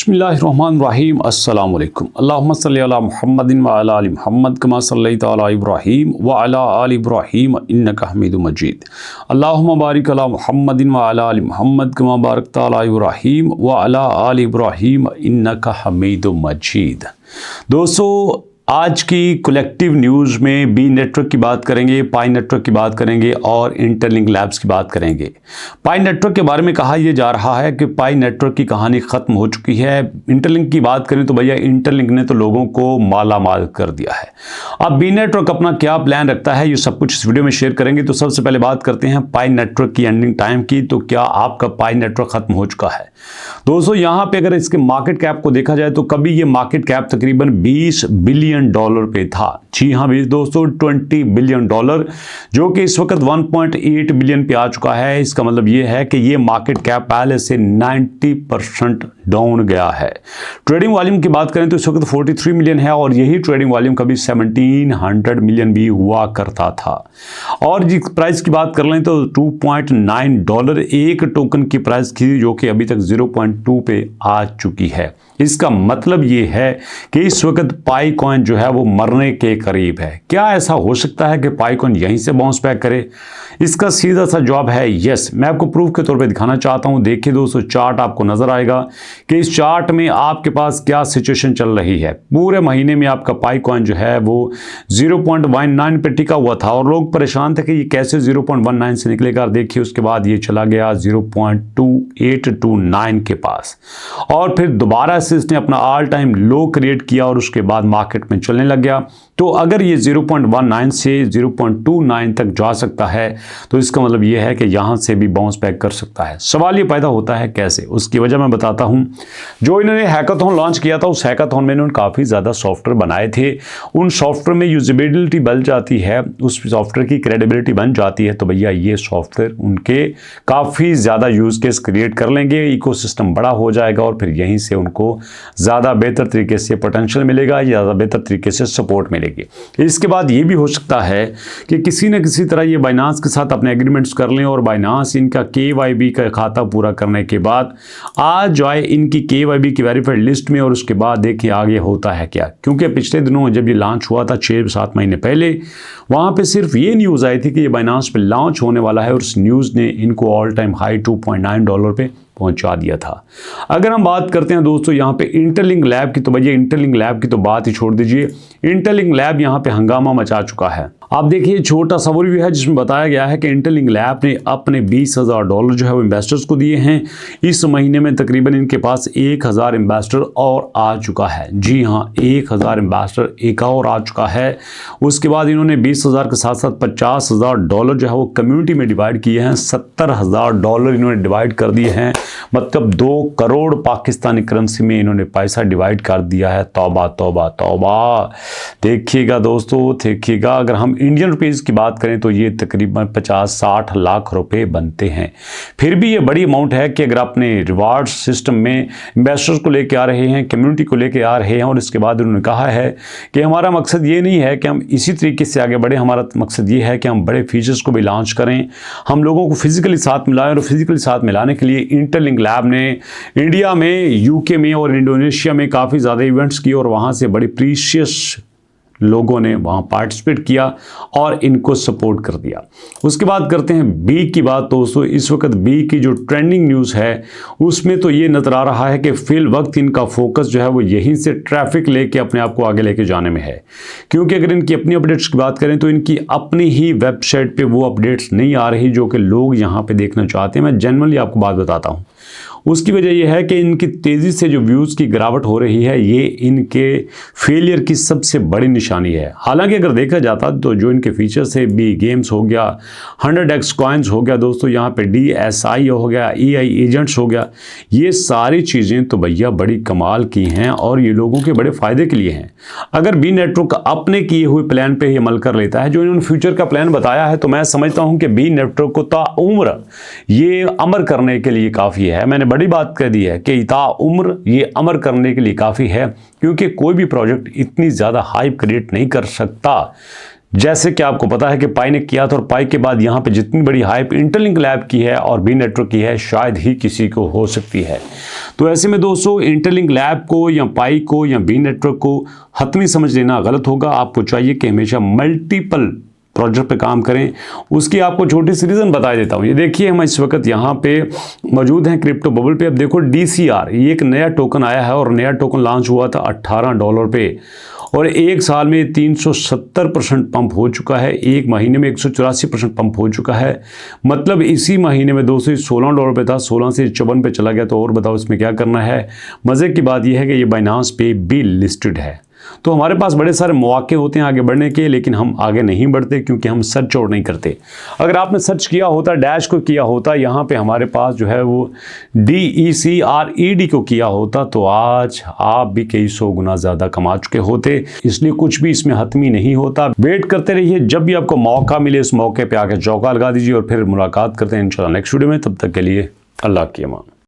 बिस्मिल्लाहिर्रहमानिर्रहीम अस्सलाम वालेकुम अल्लाहुम्मा सल्लि अला मुहम्मदिन व अला आलि मुहम्मद कमा सल्लैता अला इब्राहीम व अला आलि इब्राहीम इन्नका हमीदुम मजीद अल्लाहुम्मा बारिक अला मुहम्मदिन व अला आलि मुहम्मद कमा बारकता अला इब्राहीम व अला आलि इब्राहीम इन्नका हमीदुम मजीद। दोस्तों, आज की कलेक्टिव न्यूज़ में बी नेटवर्क की बात करेंगे, पाई नेटवर्क की बात करेंगे और इंटरलिंक लैब्स की बात करेंगे। पाई नेटवर्क के बारे में कहा यह जा रहा है कि पाई नेटवर्क की कहानी ख़त्म हो चुकी है। इंटरलिंक की बात करें तो भैया इंटरलिंक ने तो लोगों को माला माल कर दिया है। अब बी नेटवर्क अपना क्या प्लान रखता है, ये सब कुछ इस वीडियो में शेयर करेंगे। तो सबसे पहले बात करते हैं पाई नेटवर्क की एंडिंग टाइम की। तो क्या आपका पाई नेटवर्क ख़त्म हो चुका है? दोस्तों, यहाँ पे अगर इसके मार्केट कैप को देखा जाए तो कभी ये मार्केट कैप तकरीबन 20 बिलियन डॉलर पे था। जी हाँ भी दोस्तों, 20 बिलियन डॉलर, जो कि इस वक्त 1.8 बिलियन पे आ चुका है। इसका मतलब ये है कि ये मार्केट कैप पहले से 90% डाउन गया है। ट्रेडिंग वॉल्यूम की बात करें तो इस वक्त 43 मिलियन है और यही ट्रेडिंग वॉल्यूम कभी 1700 मिलियन भी हुआ करता था। और जी प्राइस की बात कर लें तो $2.9 एक टोकन की प्राइस थी, जो कि अभी तक 0.2 पे आ चुकी है। इसका मतलब ये है कि इस वक्त पाई कॉइन जो है वो मरने के करीब है। क्या ऐसा हो सकता है कि पाई कॉइन यहीं से बाउंस बैक करे? इसका सीधा सा जवाब है यस। मैं आपको प्रूफ के तौर पे दिखाना चाहता हूं। देखिए दोस्तों, चार्ट आपको नजर आएगा कि इस चार्ट में आपके पास क्या सिचुएशन चल रही है। पूरे महीने में आपका पाई कॉइन जो है वो 0.19 पे टिका हुआ था और लोग परेशान थे कि ये कैसे 0.19 से निकलेगा। देखिए उसके बाद ये चला गया 0.2829 के पास और फिर दोबारा से इसने अपना ऑल टाइम लो क्रिएट किया और उसके बाद मार्केट में चलने लग गया। तो अगर ये 0.19 से 0.29 तक जा सकता है तो इसका मतलब ये है कि यहाँ से भी बाउंस बैक कर सकता है। सवाल ये पैदा होता है कैसे, उसकी वजह मैं बताता हूँ। जो इन्होंने हैकाथॉन लॉन्च किया था, उस हैकाथॉन में इन्होंने काफ़ी ज़्यादा सॉफ्टवेयर बनाए थे। उन सॉफ्टवेयर में यूजेबिलिटी बन जाती है, उस सॉफ्टवेयर की क्रेडिबिलिटी बन जाती है, तो भैया ये सॉफ्टवेयर उनके काफ़ी ज़्यादा यूज़ केस क्रिएट कर लेंगे, इकोसिस्टम बड़ा हो जाएगा और फिर यहीं से उनको ज़्यादा बेहतर तरीके से पोटेंशियल मिलेगा, ज़्यादा बेहतर तरीके से सपोर्ट मिलेगी। इसके बाद ये भी हो सकता है कि किसी न किसी तरह ये बाइनांस के साथ अपने एग्रीमेंट्स कर लें और बाइनांस इनका KYB का खाता पूरा करने के बाद आ जाए इनकी KYB की वेरीफाइड लिस्ट में। और उसके बाद देखिए आगे होता है क्या, क्योंकि पिछले दिनों जब ये लॉन्च हुआ था 6-7 महीने पहले, वहाँ पे सिर्फ ये न्यूज़ आई थी कि ये बाइनांस पे लॉन्च होने वाला है और उस न्यूज़ ने इनको ऑल टाइम हाई $2.9 पे पहुंचा दिया था। अगर हम बात करते हैं दोस्तों यहाँ पे इंटरलिंक लैब की, तो भैया इंटरलिंक लैब की तो बात ही छोड़ दीजिए। इंटरलिंक लैब यहाँ पे हंगामा मचा चुका है। आप देखिए छोटा सा ओवरव्यू है जिसमें बताया गया है कि इंटरलिंक लैब ने अपने $20,000 जो है वो इन्वेस्टर्स को दिए हैं। इस महीने में तकरीबन इनके पास 1000 इन्वेस्टर और आ चुका है। जी हाँ, 1000 इन्वेस्टर एक और आ चुका है। उसके बाद इन्होंने 20,000 के साथ साथ $50,000 जो है वो कम्युनिटी में डिवाइड किए हैं। $70,000 इन्होंने डिवाइड कर दिए हैं, मतलब 2 करोड़ पाकिस्तानी करेंसी में इन्होंने पैसा डिवाइड कर दिया है। तौबा तौबा तौबा। देखिएगा दोस्तों, देखिएगा, अगर हम इंडियन रुपीज़ की बात करें तो ये तकरीबन 50-60 लाख रुपए बनते हैं। फिर भी ये बड़ी अमाउंट है कि अगर अपने रिवार्ड सिस्टम में इन्वेस्टर्स को लेके आ रहे हैं, कम्युनिटी को लेके आ रहे हैं और इसके बाद उन्होंने कहा है कि हमारा मकसद ये नहीं है कि हम इसी तरीके से आगे बढ़े, हमारा मकसद ये है कि हम बड़े फीचर्स को भी लॉन्च करें, हम लोगों को फिजिकली साथ मिलाएं। और फिजिकली साथ मिलाने के लिए इंटरलिंक लैब ने इंडिया में, UK में और इंडोनेशिया में काफ़ी ज़्यादा इवेंट्स किए और वहाँ से बड़े प्रीशियस लोगों ने वहाँ पार्टिसिपेट किया और इनको सपोर्ट कर दिया। उसके बाद करते हैं बी की बात। दोस्तों, इस वक्त बी की जो ट्रेंडिंग न्यूज़ है उसमें तो ये नज़र आ रहा है कि फिल वक्त इनका फोकस जो है वो यहीं से ट्रैफिक लेके अपने आप को आगे लेके जाने में है। क्योंकि अगर इनकी अपनी अपडेट्स की बात करें तो इनकी अपनी ही वेबसाइट पे वो अपडेट्स नहीं आ रही जो कि लोग यहाँ पे देखना चाहते हैं। मैं जनरली आपको बात बताता हूँ। उसकी वजह यह है कि इनकी तेज़ी से जो व्यूज़ की गिरावट हो रही है, ये इनके फेलियर की सबसे बड़ी निशानी है। हालांकि अगर देखा जाता तो जो इनके फीचर्स है, बी गेम्स हो गया, 100x कॉइन्स हो गया, दोस्तों यहाँ पे DSI हो गया, AI एजेंट्स हो गया, ये सारी चीज़ें तो भैया बड़ी कमाल की हैं और ये लोगों के बड़े फ़ायदे के लिए हैं। अगर बी नेटवर्क अपने किए हुए प्लान पे ही अमल कर लेता है, जो इन्होंने फ्यूचर का प्लान बताया है, तो मैं समझता हूँ कि बी नेटवर्क को ताउम्र ये अमर करने के लिए काफ़ी है। मैंने बड़ी बात कह दी है कि ताउम्र ये अमर करने के लिए काफ़ी है, क्योंकि कोई भी प्रोजेक्ट इतनी ज़्यादा हाइप क्रिएट नहीं कर सकता जैसे कि आपको पता है कि पाई ने किया था और पाई के बाद यहाँ पे जितनी बड़ी हाइप इंटरलिंक लैब की है और बी नेटवर्क की है शायद ही किसी को हो सकती है। तो ऐसे में दोस्तों इंटरलिंक लैब को या पाई को या बी नेटवर्क को हतमी समझ लेना गलत होगा। आपको चाहिए कि हमेशा मल्टीपल प्रोजेक्ट पे काम करें। उसकी आपको छोटी सी रीज़न बता देता हूँ। ये देखिए हम इस वक्त यहाँ पे मौजूद हैं क्रिप्टो बबल पे। अब देखो DCR, ये एक नया टोकन आया है और नया टोकन लॉन्च हुआ था $18 पे और एक साल में 370% पंप हो चुका है, एक महीने में 184% पंप हो चुका है। मतलब इसी महीने में दोस्तों $16 पे था, 16 से 54 पे चला गया। तो और बताओ इसमें क्या करना है। मज़े की बात यह है कि ये बाइनांस पे भी लिस्टेड है। तो हमारे पास बड़े सारे मौके होते हैं आगे बढ़ने के, लेकिन हम आगे नहीं बढ़ते क्योंकि हम सर्च और नहीं करते। अगर आपने सर्च किया होता, डैश को किया होता, यहाँ पे हमारे पास जो है वो DECRED को किया होता, तो आज आप भी कई 100 गुना ज़्यादा कमा चुके होते। इसलिए कुछ भी इसमें हतमी नहीं होता। वेट करते रहिए, जब भी आपको मौका मिले उस मौके पर आके चौका लगा दीजिए और फिर मुलाकात करते हैं इंशाल्लाह नेक्स्ट वीडियो में। तब तक के लिए अल्लाह की अमान।